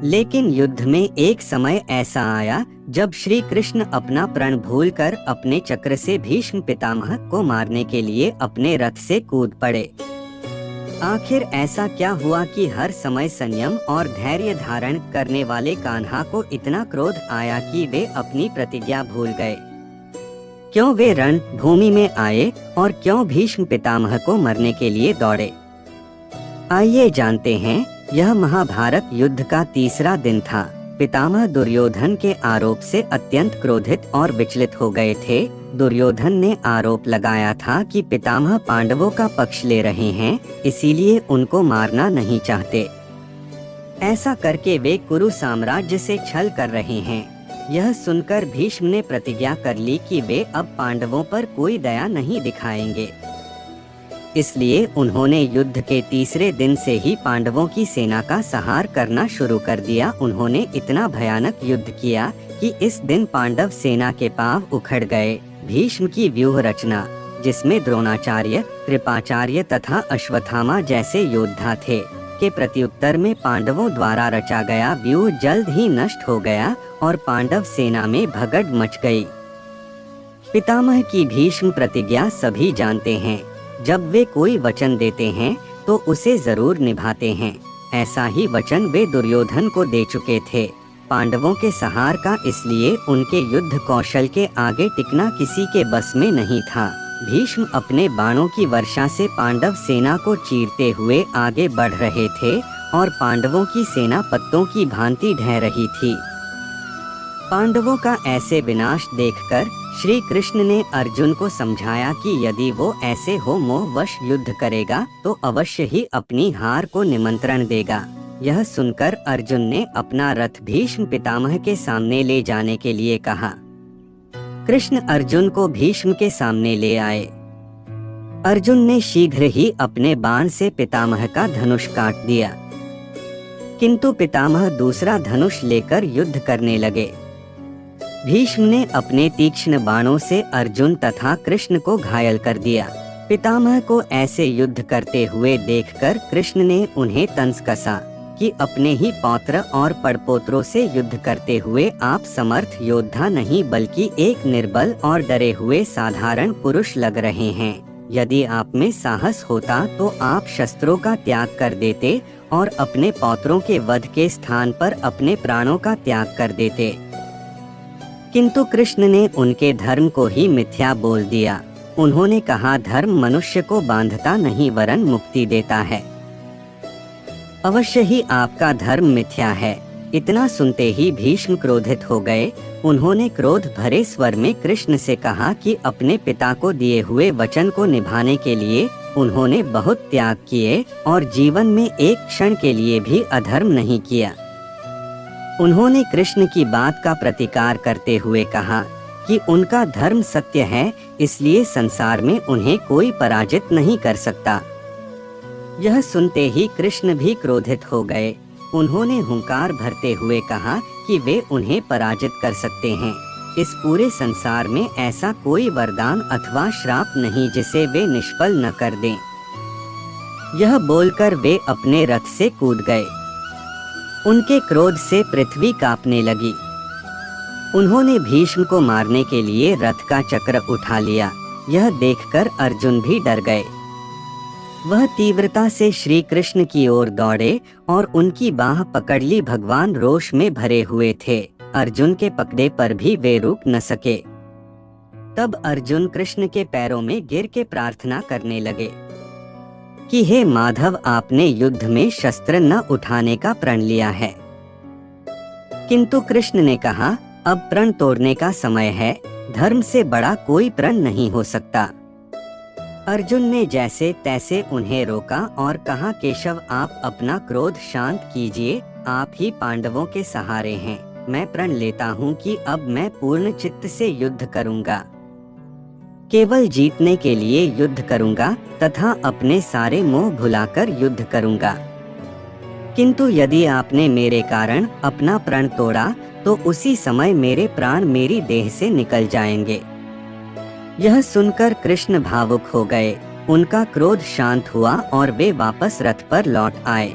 लेकिन युद्ध में एक समय ऐसा आया जब श्री कृष्ण अपना प्रण भूलकर अपने चक्र से भीष्म पितामह को मारने के लिए अपने रथ से कूद पड़े। आखिर ऐसा क्या हुआ कि हर समय संयम और धैर्य धारण करने वाले कान्हा को इतना क्रोध आया कि वे अपनी प्रतिज्ञा भूल गए? क्यों वे रण भूमि में आए और क्यों भीष्म पितामह को मरने के लिए दौड़े? आइए जानते हैं। यह महाभारत युद्ध का तीसरा दिन था। पितामह दुर्योधन के आरोप से अत्यंत क्रोधित और विचलित हो गए थे। दुर्योधन ने आरोप लगाया था कि पितामह पांडवों का पक्ष ले रहे हैं, इसीलिए उनको मारना नहीं चाहते। ऐसा करके वे कुरु साम्राज्य से छल कर रहे हैं। यह सुनकर भीष्म ने प्रतिज्ञा कर ली कि वे अब पांडवों पर कोई दया नहीं दिखाएंगे। इसलिए उन्होंने युद्ध के तीसरे दिन से ही पांडवों की सेना का संहार करना शुरू कर दिया। उन्होंने इतना भयानक युद्ध किया कि इस दिन पांडव सेना के पांव उखड़ गए। भीष्म की व्यूह रचना, जिसमें द्रोणाचार्य, कृपाचार्य तथा अश्वत्थामा जैसे योद्धा थे, के प्रत्युत्तर में पांडवों द्वारा रचा गया व्यूह जल्द ही नष्ट हो गया और पांडव सेना में भगड़ मच गई। पितामह की भीष्म प्रतिज्ञा सभी जानते हैं। जब वे कोई वचन देते हैं तो उसे जरूर निभाते हैं। ऐसा ही वचन वे दुर्योधन को दे चुके थे। पांडवों के संहार का इसलिए उनके युद्ध कौशल के आगे टिकना किसी के बस में नहीं था। भीष्म अपने बाणों की वर्षा से पांडव सेना को चीरते हुए आगे बढ़ रहे थे और पांडवों की सेना पत्तों की भांति ढह रही थी। पांडवों का ऐसे विनाश देखकर श्री कृष्ण ने अर्जुन को समझाया कि यदि वो ऐसे हो मोहवश युद्ध करेगा तो अवश्य ही अपनी हार को निमंत्रण देगा। यह सुनकर अर्जुन ने अपना रथ भीष्म पितामह के सामने ले जाने के लिए कहा। कृष्ण अर्जुन को भीष्म के सामने ले आए। अर्जुन ने शीघ्र ही अपने बाण से पितामह का धनुष काट दिया, किंतु पितामह दूसरा धनुष लेकर युद्ध करने लगे। भीष्म ने अपने तीक्ष्ण बाणों से अर्जुन तथा कृष्ण को घायल कर दिया। पितामह को ऐसे युद्ध करते हुए देखकर कृष्ण ने उन्हें तंज कसा कि अपने ही पौत्र और पड़पोत्रों से युद्ध करते हुए आप समर्थ योद्धा नहीं बल्कि एक निर्बल और डरे हुए साधारण पुरुष लग रहे हैं। यदि आप में साहस होता तो आप शस्त्रों का त्याग कर देते और अपने पौत्रों के वध के स्थान पर अपने प्राणों का त्याग कर देते। किंतु कृष्ण ने उनके धर्म को ही मिथ्या बोल दिया। उन्होंने कहा, धर्म मनुष्य को बांधता नहीं वरन मुक्ति देता है। अवश्य ही आपका धर्म मिथ्या है। इतना सुनते ही भीष्म क्रोधित हो गए। उन्होंने क्रोध भरे स्वर में कृष्ण से कहा कि अपने पिता को दिए हुए वचन को निभाने के लिए उन्होंने बहुत त्याग किए और जीवन में एक क्षण के लिए भी अधर्म नहीं किया। उन्होंने कृष्ण की बात का प्रतिकार करते हुए कहा कि उनका धर्म सत्य है, इसलिए संसार में उन्हें कोई पराजित नहीं कर सकता। यह सुनते ही कृष्ण भी क्रोधित हो गए। उन्होंने हुंकार भरते हुए कहा कि वे उन्हें पराजित कर सकते हैं। इस पूरे संसार में ऐसा कोई वरदान अथवा श्राप नहीं जिसे वे निष्फल न कर दें। यह बोलकर वे अपने रथ से कूद गए। उनके क्रोध से पृथ्वी कांपने लगी। उन्होंने भीष्म को मारने के लिए रथ का चक्र उठा लिया। यह देखकर अर्जुन भी डर गए। वह तीव्रता से श्री कृष्ण की ओर दौड़े और उनकी बाह पकड़ ली। भगवान रोष में भरे हुए थे। अर्जुन के पकड़े पर भी वे रुक न सके। तब अर्जुन कृष्ण के पैरों में गिर के प्रार्थना करने लगे कि हे माधव, आपने युद्ध में शस्त्र न उठाने का प्रण लिया है। किंतु कृष्ण ने कहा, अब प्रण तोड़ने का समय है। धर्म से बड़ा कोई प्रण नहीं हो सकता। अर्जुन ने जैसे तैसे उन्हें रोका और कहा, केशव, आप अपना क्रोध शांत कीजिए। आप ही पांडवों के सहारे हैं। मैं प्रण लेता हूँ कि अब मैं पूर्ण चित्त से युद्ध करूँगा। केवल जीतने के लिए युद्ध करूंगा तथा अपने सारे मोह भुलाकर युद्ध करूंगा। किंतु यदि आपने मेरे कारण अपना प्रण तोड़ा तो उसी समय मेरे प्राण मेरी देह से निकल जाएंगे। यह सुनकर कृष्ण भावुक हो गए। उनका क्रोध शांत हुआ और वे वापस रथ पर लौट आए।